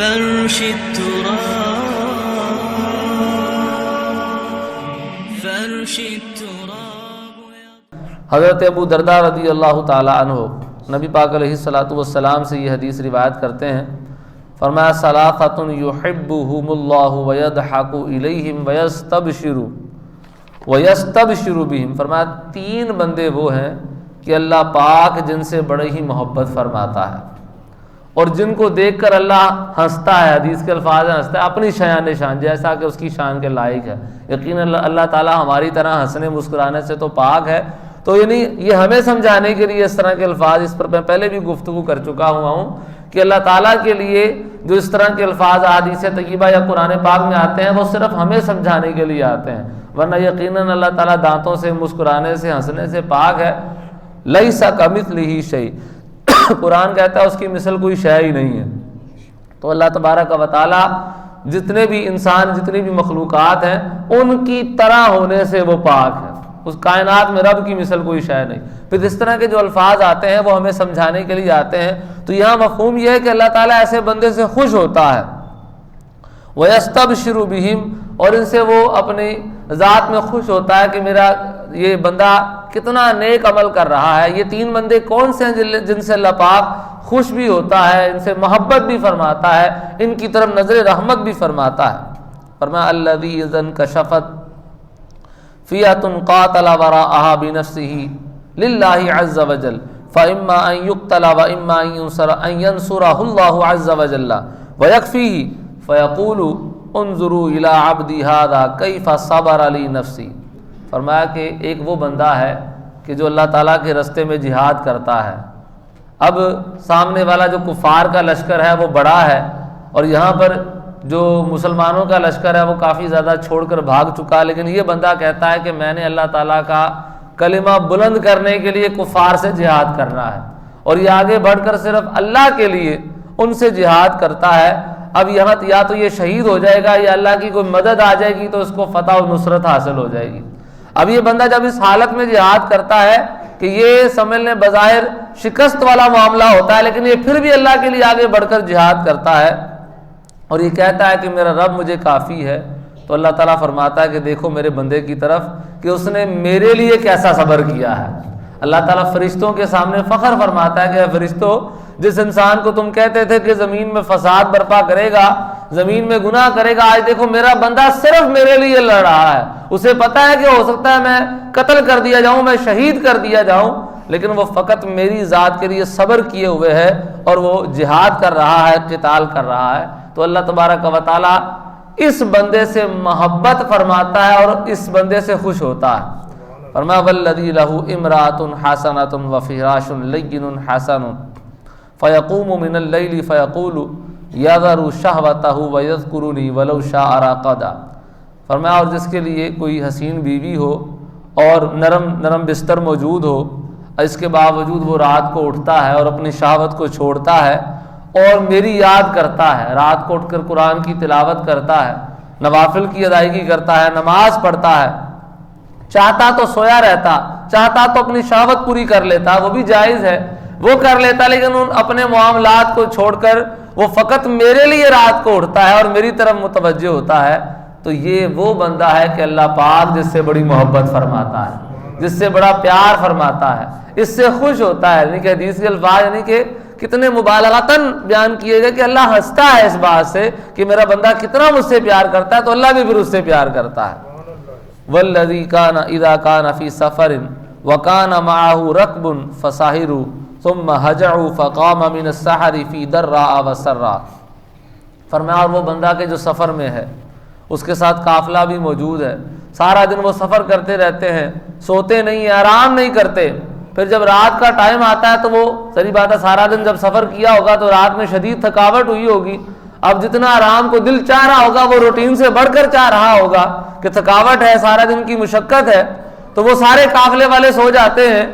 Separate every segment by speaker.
Speaker 1: فرش التراب.
Speaker 2: حضرت ابو درداء رضی اللہ تعالی عنہ نبی پاک علیہ الصلوۃ والسلام سے یہ حدیث روایت کرتے ہیں. فرمایا ثلاثۃ یحبہم اللہ ویضحک الیہم ویستبشر بہم. فرمایا 3 بندے وہ ہیں کہ اللہ پاک جن سے بڑے ہی محبت فرماتا ہے اور جن کو دیکھ کر اللہ ہنستا ہے. حدیث کے الفاظ ہیں ہنستا ہے اپنی شان شان جیسا کہ اس کی شان کے لائق ہے. یقیناً اللہ تعالیٰ ہماری طرح ہنسنے مسکرانے سے تو پاک ہے. تو یعنی یہ ہمیں سمجھانے کے لیے اس طرح کے الفاظ، اس پر میں پہلے بھی گفتگو کر چکا ہوا ہوں کہ اللہ تعالیٰ کے لیے جو اس طرح کے الفاظ حدیث طیبہ یا قرآن پاک میں آتے ہیں وہ صرف ہمیں سمجھانے کے لیے آتے ہیں، ورنہ یقیناً اللہ تعالیٰ دانتوں سے مسکرانے سے ہنسنے سے پاک ہے. لیس کمثلہ شیء، قرآن کہتا ہے اس کی مثل کوئی شے ہی نہیں ہے. تو اللہ تبارک و تعالیٰ جتنے بھی انسان جتنی بھی مخلوقات ہیں ان کی طرح ہونے سے وہ پاک ہے. اس کائنات میں رب کی مثل کوئی شے نہیں. پھر اس طرح کے جو الفاظ آتے ہیں وہ ہمیں سمجھانے کے لیے آتے ہیں. تو یہاں مفہوم یہ ہے کہ اللہ تعالیٰ ایسے بندے سے خوش ہوتا ہے. وَيَسْتَبْشِرُ بِهِمْ، اور ان سے وہ اپنی ذات میں خوش ہوتا ہے کہ میرا یہ بندہ کتنا نیک عمل کر رہا ہے. یہ 3 بندے کون سے ہیں جن سے اللہ پاک خوش بھی ہوتا ہے، ان سے محبت بھی فرماتا ہے، ان کی طرف نظر رحمت بھی فرماتا ہے. فرمایا الذی اذا انکشفت فئة قاتل وراءها بنفسه للہ عز وجل فإما أن يقتل وإما أن ينصره الله عز وجل ويكفيه فيقول انظروا إلى عبدي هذا كيف صبر لي نفسي. فرمایا کہ ایک وہ بندہ ہے کہ جو اللہ تعالیٰ کے رستے میں جہاد کرتا ہے. اب سامنے والا جو کفار کا لشکر ہے وہ بڑا ہے اور یہاں پر جو مسلمانوں کا لشکر ہے وہ کافی زیادہ چھوڑ کر بھاگ چکا، لیکن یہ بندہ کہتا ہے کہ میں نے اللہ تعالیٰ کا کلمہ بلند کرنے کے لیے کفار سے جہاد کرنا ہے اور یہ آگے بڑھ کر صرف اللہ کے لیے ان سے جہاد کرتا ہے. اب یہاں یا تو یہ شہید ہو جائے گا یا اللہ کی کوئی مدد آ جائے گی تو اس کو فتح و نصرت حاصل ہو جائے گی. اب یہ بندہ جب اس حالت میں جہاد کرتا ہے کہ یہ سمجھ لیں بظاہر شکست والا معاملہ ہوتا ہے، لیکن یہ پھر بھی اللہ کے لیے آگے بڑھ کر جہاد کرتا ہے اور یہ کہتا ہے کہ میرا رب مجھے کافی ہے. تو اللہ تعالیٰ فرماتا ہے کہ دیکھو میرے بندے کی طرف کہ اس نے میرے لیے کیسا صبر کیا ہے. اللہ تعالیٰ فرشتوں کے سامنے فخر فرماتا ہے کہ فرشتوں، جس انسان کو تم کہتے تھے کہ زمین میں فساد برپا کرے گا، زمین میں گناہ کرے گا، آج دیکھو میرا بندہ صرف میرے لیے لڑ رہا ہے. اسے پتا ہے کہ ہو سکتا ہے میں قتل کر دیا جاؤں، میں شہید کر دیا جاؤں، لیکن وہ فقط میری ذات کے لیے صبر کیے ہوئے ہے اور وہ جہاد کر رہا ہے، قتال کر رہا ہے. تو اللہ تبارک و تعالیٰ اس بندے سے محبت فرماتا ہے اور اس بندے سے خوش ہوتا ہے. فرمایا والذی لہ امرأۃ حسنۃ وفراش لین حسن فیقوم من اللیل فیقول یذر شہوتہ ویذکرنی ولو شاء راقدا. فرمایا اور جس کے لیے کوئی حسین بیوی ہو اور نرم بستر موجود ہو، اس کے باوجود وہ رات کو اٹھتا ہے اور اپنی شہوت کو چھوڑتا ہے اور میری یاد کرتا ہے. رات کو اٹھ کر قرآن کی تلاوت کرتا ہے، نوافل کی ادائیگی کرتا ہے، نماز پڑھتا ہے. چاہتا تو سویا رہتا، چاہتا تو اپنی شہوت پوری کر لیتا، وہ بھی جائز ہے، وہ کر لیتا، لیکن ان اپنے معاملات کو چھوڑ کر وہ فقط میرے لیے رات کو اٹھتا ہے اور میری طرف متوجہ ہوتا ہے. تو یہ وہ بندہ ہے کہ اللہ پاک جس سے بڑی محبت فرماتا ہے، جس سے بڑا پیار فرماتا ہے، اس سے خوش ہوتا ہے. یعنی کہ حدیث کے الفاظ یعنی کہ کتنے مبالغتاً بیان کیے گئے کہ اللہ ہنستا ہے اس بات سے کہ میرا بندہ کتنا مجھ سے پیار کرتا ہے، تو اللہ بھی پھر اس سے پیار کرتا ہے. والذی کان اذا کان فی سفر وکان معه رکب فساہروا ثم ہجعوا فقام من السحر فی ضراء وسراء. فرمایا اور وہ بندہ کہ جو سفر میں ہے، اس کے ساتھ قافلہ بھی موجود ہے، سارا دن وہ سفر کرتے رہتے ہیں، سوتے نہیں ہیں، آرام نہیں کرتے. پھر جب رات کا ٹائم آتا ہے تو وہ صحیح بات ہے سارا دن جب سفر کیا ہوگا تو رات میں شدید تھکاوٹ ہوئی ہوگی. اب جتنا آرام کو دل چاہ رہا ہوگا وہ روٹین سے بڑھ کر چاہ رہا ہوگا کہ تھکاوٹ ہے، سارا دن کی مشقت ہے، تو وہ سارے قافلے والے سو جاتے ہیں.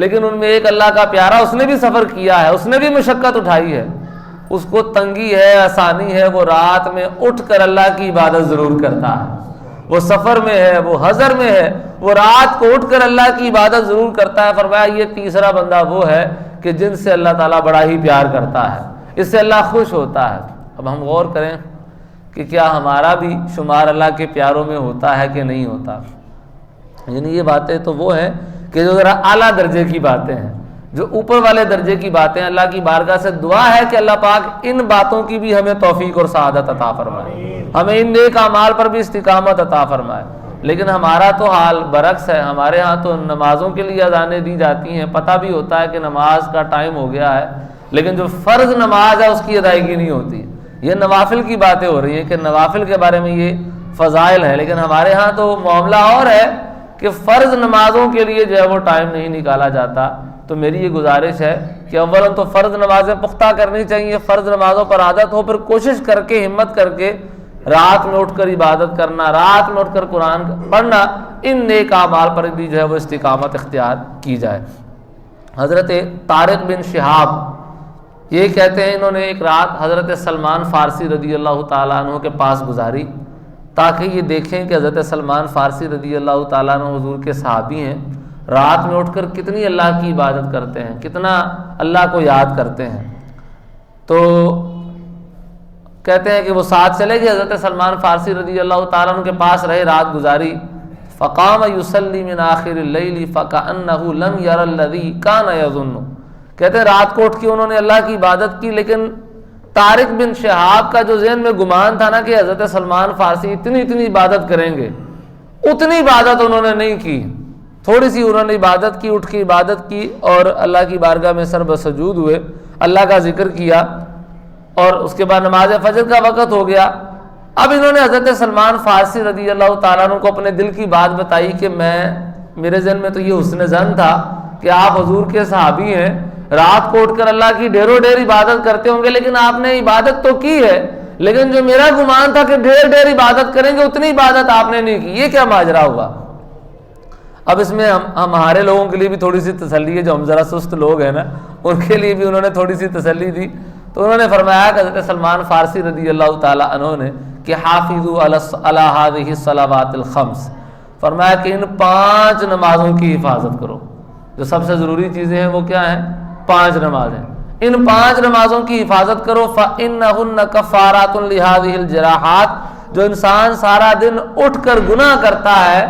Speaker 2: لیکن ان میں ایک اللہ کا پیارا، اس نے بھی سفر کیا ہے، اس نے بھی مشقت اٹھائی ہے، اس کو تنگی ہے، آسانی ہے، وہ رات میں اٹھ کر اللہ کی عبادت ضرور کرتا ہے. وہ سفر میں ہے، وہ حضر میں ہے، وہ رات کو اٹھ کر اللہ کی عبادت ضرور کرتا ہے. فرمایا یہ تیسرا بندہ وہ ہے کہ جن سے اللہ تعالیٰ بڑا ہی پیار کرتا ہے، اس سے اللہ خوش ہوتا ہے. اب ہم غور کریں کہ کیا ہمارا بھی شمار اللہ کے پیاروں میں ہوتا ہے کہ نہیں ہوتا. یعنی یہ باتیں تو وہ ہیں کہ جو ذرا اعلیٰ درجے کی باتیں ہیں، جو اوپر والے درجے کی باتیں. اللہ کی بارگاہ سے دعا ہے کہ اللہ پاک ان باتوں کی بھی ہمیں توفیق اور سعادت عطا فرمائے، ہمیں ان نیک اعمال پر بھی استقامت عطا فرمائے. لیکن ہمارا تو حال برعکس ہے. ہمارے ہاں تو نمازوں کے لیے اذانیں دی جاتی ہیں، پتہ بھی ہوتا ہے کہ نماز کا ٹائم ہو گیا ہے، لیکن جو فرض نماز ہے اس کی ادائیگی نہیں ہوتی. یہ نوافل کی باتیں ہو رہی ہیں کہ نوافل کے بارے میں یہ فضائل ہے، لیکن ہمارے ہاں تو معاملہ اور ہے کہ فرض نمازوں کے لیے جو ہے وہ ٹائم نہیں نکالا جاتا. تو میری یہ گزارش ہے کہ اولاً تو فرض نمازیں پختہ کرنی چاہیے، فرض نمازوں پر عادت ہو، پھر کوشش کر کے ہمت کر کے رات میں اٹھ کر عبادت کرنا، رات میں اٹھ کر قرآن پڑھنا، ان نیک اعمال پر بھی جو ہے وہ استقامت اختیار کی جائے. حضرت طارق بن شہاب یہ کہتے ہیں انہوں نے ایک رات حضرت سلمان فارسی رضی اللہ تعالیٰ عنہ کے پاس گزاری تاکہ یہ دیکھیں کہ حضرت سلمان فارسی رضی اللہ تعالیٰ عنہ حضور کے صحابی ہیں، رات میں اٹھ کر کتنی اللہ کی عبادت کرتے ہیں، کتنا اللہ کو یاد کرتے ہیں. تو کہتے ہیں کہ وہ ساتھ چلے گئے، حضرت سلمان فارسی رضی اللہ تعالیٰ عنہ کے پاس رہے، رات گزاری. فقام یصلی من آخر اللیل فکأنہ لم یر الذی کان یظن. کہتے ہیں رات کو اٹھ کے انہوں نے اللہ کی عبادت کی، لیکن طارق بن شہاب کا جو ذہن میں گمان تھا نا کہ حضرت سلمان فارسی اتنی عبادت کریں گے، اتنی عبادت انہوں نے نہیں کی. تھوڑی سی انہوں نے عبادت کی، اٹھ کے عبادت کی اور اللہ کی بارگاہ میں سر بسجود ہوئے، اللہ کا ذکر کیا، اور اس کے بعد نماز فجر کا وقت ہو گیا. اب انہوں نے حضرت سلمان فارسی رضی اللہ تعالیٰ عنہ کو اپنے دل کی بات بتائی کہ میرے ذہن میں تو یہ حسن ظن تھا کہ آپ حضور کے صحابی ہیں، رات کو اٹھ کر اللہ کی ڈھیر عبادت کرتے ہوں گے، لیکن آپ نے عبادت تو کی ہے، لیکن جو میرا گمان تھا کہ ڈھیر عبادت کریں گے اتنی عبادت آپ نے نہیں کی. یہ کیا ماجرا ہوا؟ اب اس میں ہمارے لوگوں کے لیے بھی تھوڑی سی تسلی ہے، جو ہم ذرا سست لوگ ہیں نا، ان کے لیے بھی انہوں نے تھوڑی سی تسلی دی. تو انہوں نے فرمایا کہ حضرت سلمان فارسی رضی اللہ تعالیٰ عنہ نے کہ حافظوا علی هذه الصلوات الخمس، فرمایا کہ ان 5 نمازوں کی حفاظت کرو. جو سب سے ضروری چیزیں ہیں وہ کیا ہیں؟ 5 نمازیں. ان 5 نمازوں کی حفاظت کرو. فإنهن کفارات لهذه الجراحات. جو انسان سارا دن اٹھ کر گناہ کرتا ہے،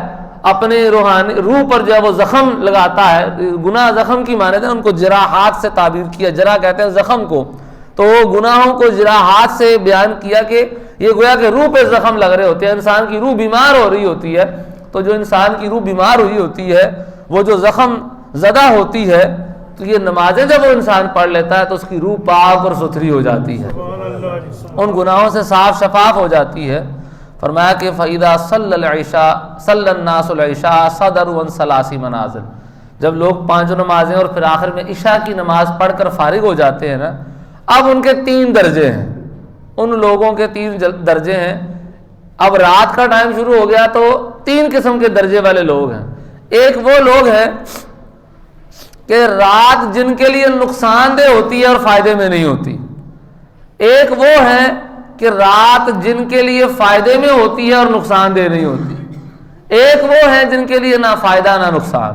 Speaker 2: اپنے روحانی روح پر جو ہے وہ زخم لگاتا ہے، گناہ زخم کی معنی ہے، ان کو جراحات سے تعبیر کیا. جرا کہتے ہیں زخم کو، تو گناہوں کو جراحات سے بیان کیا کہ یہ گویا کہ روح پہ زخم لگ رہے ہوتے ہیں، انسان کی روح بیمار ہو رہی ہوتی ہے. تو جو انسان کی روح بیمار ہوئی ہوتی ہے، وہ جو زخم زدہ ہوتی ہے، تو یہ نمازیں جب وہ انسان پڑھ لیتا ہے تو اس کی روح پاک اور ستھری ہو جاتی ہے، ان گناہوں سے صاف شفاف ہو جاتی ہے. فرمایا کہ فَإِذَا صَلَّى الْعِشَاءَ صَلَّى النَّاسُ الْعِشَاءَ صَدَرُوا عَنْ ثَلَاثِ مَنَازِلٍ. جب لوگ 5 نمازیں اور پھر آخر میں عشاء کی نماز پڑھ کر فارغ ہو جاتے ہیں نا، اب ان کے 3 درجے ہیں، ان لوگوں کے 3 درجے ہیں. اب رات کا ٹائم شروع ہو گیا تو 3 قسم کے درجے والے لوگ ہیں. ایک وہ لوگ ہیں کہ رات جن کے لیے نقصان دہ ہوتی ہے اور فائدے میں نہیں ہوتی. ایک وہ ہے کہ رات جن کے لیے فائدے میں ہوتی ہے اور نقصان دہ نہیں ہوتی. ایک وہ ہے جن کے لیے نہ فائدہ نہ نقصان،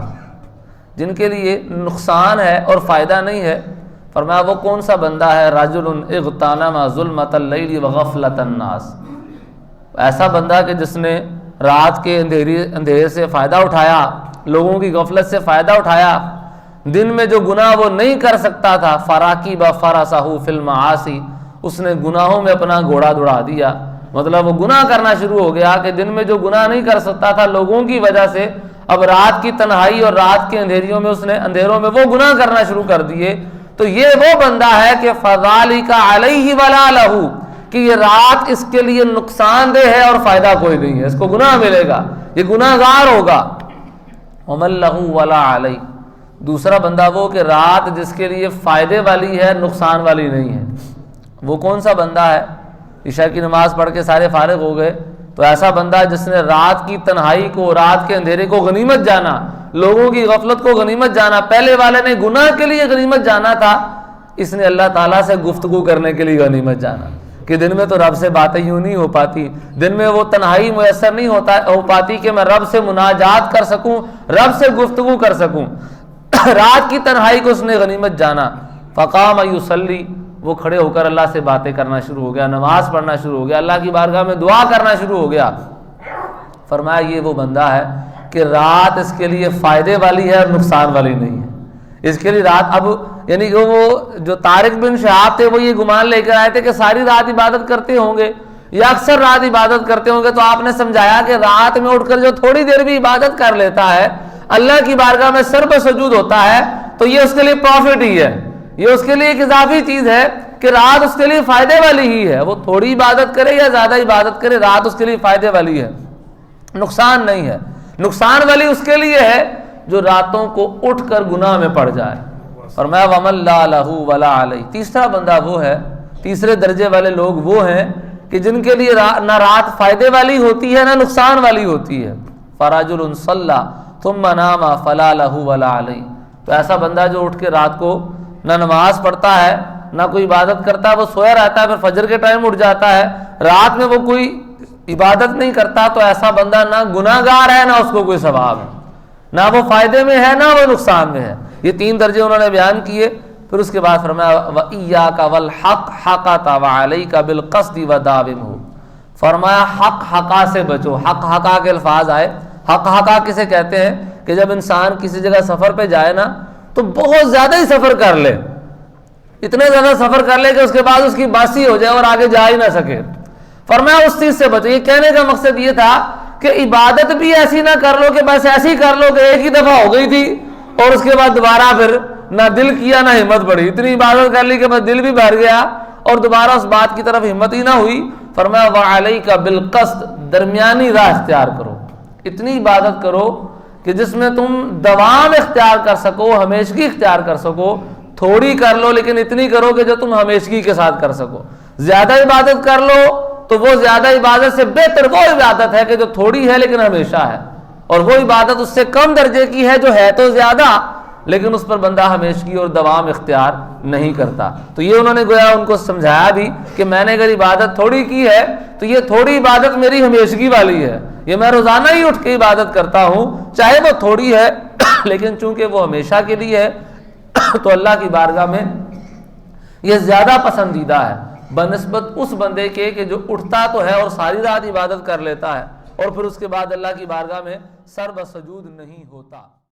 Speaker 2: جن کے لیے نقصان ہے اور فائدہ نہیں ہے. فرمایا وہ کون سا بندہ ہے؟ رجل اغتنم ظلمۃ اللیل وغفلۃ الناس. ایسا بندہ کہ جس نے رات کے اندھیرے سے فائدہ اٹھایا، لوگوں کی غفلت سے فائدہ اٹھایا، دن میں جو گناہ وہ نہیں کر سکتا تھا، فراکیب فرسہ فی المعاصی، اس نے گناہوں میں اپنا گھوڑا دوڑا دیا. مطلب وہ گناہ کرنا شروع ہو گیا کہ دن میں جو گناہ نہیں کر سکتا تھا لوگوں کی وجہ سے، اب رات کی تنہائی اور رات کے اندھیریوں میں اس نے اندھیروں میں وہ گناہ کرنا شروع کر دیے. تو یہ وہ بندہ ہے کہ فذالک علیہ ولا لہ، کہ یہ رات اس کے لیے نقصان دہ ہے اور فائدہ کوئی نہیں ہے، اس کو گناہ ملے گا، یہ گناہ گار ہوگا. ومن لہ ولا علیہ. دوسرا بندہ وہ کہ رات جس کے لیے فائدے والی ہے نقصان والی نہیں ہے. وہ کون سا بندہ ہے؟ عشاء کی نماز پڑھ کے سارے فارغ ہو گئے تو ایسا بندہ جس نے رات کی تنہائی کو، رات کے اندھیرے کو غنیمت جانا، لوگوں کی غفلت کو غنیمت جانا. پہلے والے نے گناہ کے لیے غنیمت جانا تھا، اس نے اللہ تعالیٰ سے گفتگو کرنے کے لیے غنیمت جانا کہ دن میں تو رب سے باتیں یوں نہیں ہو پاتی، دن میں وہ تنہائی میسر نہیں ہو پاتی کہ میں رب سے مناجات کر سکوں، رب سے گفتگو کر سکوں. رات کی تنہائی کو اس نے غنیمت جانا. فقام یصلی، وہ کھڑے ہو کر اللہ سے باتیں کرنا شروع ہو گیا، نماز پڑھنا شروع ہو گیا، اللہ کی بارگاہ میں دعا کرنا شروع ہو گیا۔ فرمایا یہ وہ بندہ ہے کہ رات اس کے لیے فائدے والی ہے اور نقصان والی نہیں ہے۔ اس کے لیے رات اب یعنی کہ وہ جو طارق بن شہاب تھے وہ یہ گمان لے کر آئے تھے کہ ساری رات عبادت کرتے ہوں گے یا اکثر رات عبادت کرتے ہوں گے، تو آپ نے سمجھایا کہ رات میں اٹھ کر جو تھوڑی دیر بھی عبادت کر لیتا ہے، اللہ کی بارگاہ میں سر پہ سجود ہوتا ہے، تو یہ اس کے لیے پروفٹ ہی ہے، یہ اس کے لیے ایک اضافی چیز ہے کہ رات اس کے لیے فائدے والی ہی ہے۔ وہ تھوڑی عبادت کرے یا زیادہ عبادت کرے، رات اس کے لیے فائدے والی ہے، نقصان نہیں ہے۔ نقصان والی اس کے لیے ہے جو راتوں کو اٹھ کر گناہ میں پڑ جائے۔ اور میں وَمَن لَا لَهُ وَلَا عَلَيْهِ، تیسرا بندہ وہ ہے، تیسرے درجے والے لوگ وہ ہیں کہ جن کے لیے نہ رات فائدے والی ہوتی ہے نہ نقصان والی ہوتی ہے۔ فَرَجُلٌ صَلَّى ثُمَّ نَامَ فَلَا لَهُ وَلَا عَلَيْهِ، تو ایسا بندہ جو اٹھ کے رات کو نہ نماز پڑھتا ہے نہ کوئی عبادت کرتا ہے، وہ سویا رہتا ہے، پھر فجر کے ٹائم اٹھ جاتا ہے، رات میں وہ کوئی عبادت نہیں کرتا، تو ایسا بندہ نہ گناہ گار ہے نہ اس کو کوئی ثواب ہے، نہ وہ فائدے میں ہے نہ وہ نقصان میں ہے۔ یہ تین درجے انہوں نے بیان کیے۔ پھر اس کے بعد فرمایا وَإِيَّاكَ وَالْحَقَّ حَقَّتَ وَعَلَيْكَ بِالْقَصْدِ وَدَاوِمْهُ، فرمایا حق حقا سے بچو۔ حق حقا کے الفاظ آئے، حق حقا کسے کہتے ہیں کہ جب انسان کسی جگہ سفر پہ جائے نا تو بہت زیادہ ہی سفر کر لے، اتنے زیادہ سفر کر لے کہ اس کے بعد اس کی باسی ہو جائے اور آگے جا ہی نہ سکے۔ فرمایا اس چیز سے بچو۔ یہ کہنے کا مقصد یہ تھا کہ عبادت بھی ایسی نہ کر لو کہ بس ایسی کر لو کہ ایک ہی دفعہ ہو گئی تھی اور اس کے بعد دوبارہ پھر نہ دل کیا نہ ہمت بڑھی، اتنی عبادت کر لی کہ بس دل بھی بھر گیا اور دوبارہ اس بات کی طرف ہمت ہی نہ ہوئی۔ فرمایا وَعَلَيْكَ بِالْقَصْدِ، درمیانی راہ اختیار کرو، اتنی عبادت کرو کہ جس میں تم دوام اختیار کر سکو، ہمیشگی اختیار کر سکو۔ تھوڑی کر لو لیکن اتنی کرو کہ جو تم ہمیشگی کے ساتھ کر سکو۔ زیادہ عبادت کر لو تو وہ زیادہ عبادت سے بہتر وہ عبادت ہے کہ جو تھوڑی ہے لیکن ہمیشہ ہے، اور وہ عبادت اس سے کم درجے کی ہے جو ہے تو زیادہ لیکن اس پر بندہ ہمیشگی اور دوام اختیار نہیں کرتا۔ تو یہ انہوں نے گویا ان کو سمجھایا بھی کہ میں نے اگر عبادت تھوڑی کی ہے تو یہ تھوڑی عبادت میری ہمیشگی والی ہے، یہ میں روزانہ ہی اٹھ کے عبادت کرتا ہوں، چاہے وہ تھوڑی ہے لیکن چونکہ وہ ہمیشہ کے لیے ہے تو اللہ کی بارگاہ میں یہ زیادہ پسندیدہ ہے بنسبت اس بندے کے کہ جو اٹھتا تو ہے اور ساری رات عبادت کر لیتا ہے اور پھر اس کے بعد اللہ کی بارگاہ میں سر بسجود نہیں ہوتا۔